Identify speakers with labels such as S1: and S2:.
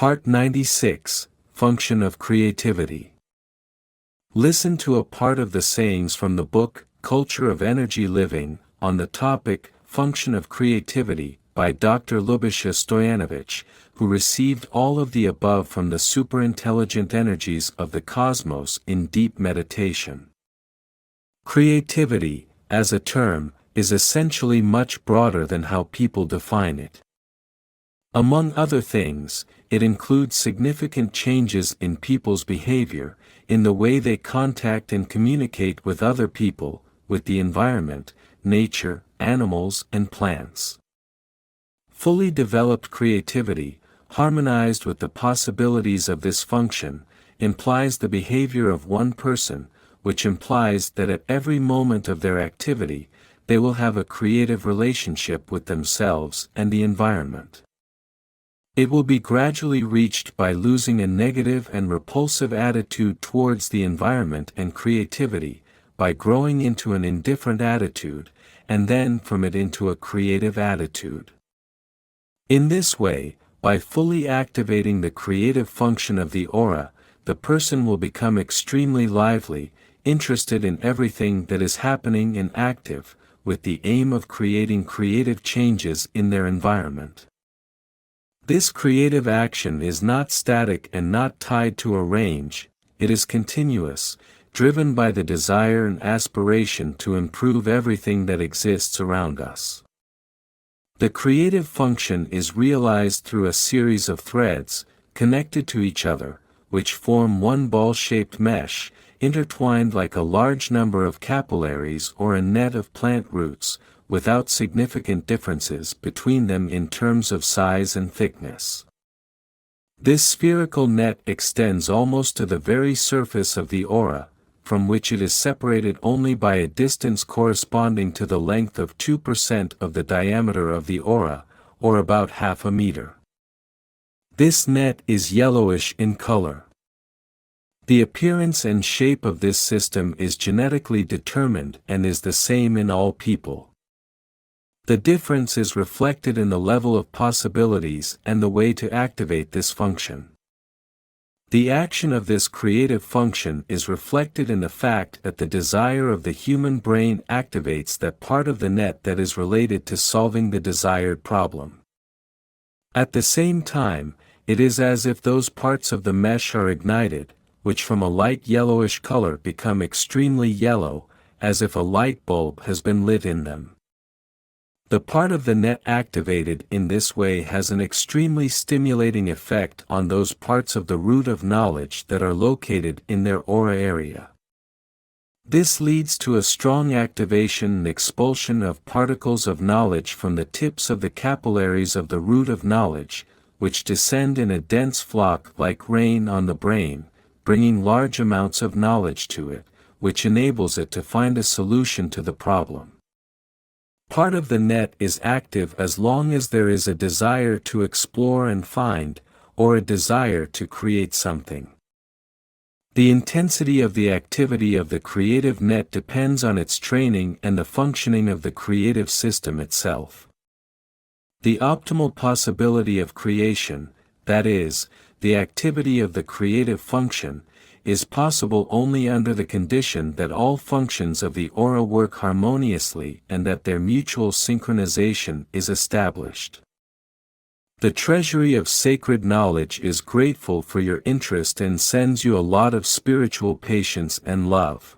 S1: Part 96, Function of Creativity. Listen to a part of the sayings from the book, Culture of Energy Living, on the topic, Function of Creativity, by Dr. Lubisha Stoyanovich, who received all of the above from the superintelligent energies of the cosmos in deep meditation. Creativity, as a term, is essentially much broader than how people define it. Among other things, it includes significant changes in people's behavior, in the way they contact and communicate with other people, with the environment, nature, animals, and plants. Fully developed creativity, harmonized with the possibilities of this function, implies the behavior of one person, which implies that at every moment of their activity, they will have a creative relationship with themselves and the environment. It will be gradually reached by losing a negative and repulsive attitude towards the environment and creativity, by growing into an indifferent attitude, and then from it into a creative attitude. In this way, by fully activating the creative function of the aura, the person will become extremely lively, interested in everything that is happening and active, with the aim of creating creative changes in their environment. This creative action is not static and not tied to a range, it is continuous, driven by the desire and aspiration to improve everything that exists around us. The creative function is realized through a series of threads, connected to each other, which form one ball-shaped mesh, intertwined like a large number of capillaries or a net of plant roots, without significant differences between them in terms of size and thickness. This spherical net extends almost to the very surface of the aura, from which it is separated only by a distance corresponding to the length of 2% of the diameter of the aura, or about half a meter. This net is yellowish in color. The appearance and shape of this system is genetically determined and is the same in all people. The difference is reflected in the level of possibilities and the way to activate this function. The action of this creative function is reflected in the fact that the desire of the human brain activates that part of the net that is related to solving the desired problem. At the same time, it is as if those parts of the mesh are ignited, which from a light yellowish color become extremely yellow, as if a light bulb has been lit in them. The part of the net activated in this way has an extremely stimulating effect on those parts of the root of knowledge that are located in their aura area. This leads to a strong activation and expulsion of particles of knowledge from the tips of the capillaries of the root of knowledge, which descend in a dense flock like rain on the brain, bringing large amounts of knowledge to it, which enables it to find a solution to the problem. Part of the net is active as long as there is a desire to explore and find, or a desire to create something. The intensity of the activity of the creative net depends on its training and the functioning of the creative system itself. The optimal possibility of creation, that is, the activity of the creative function, is possible only under the condition that all functions of the aura work harmoniously and that their mutual synchronization is established. The treasury of sacred knowledge is grateful for your interest and sends you a lot of spiritual patience and love.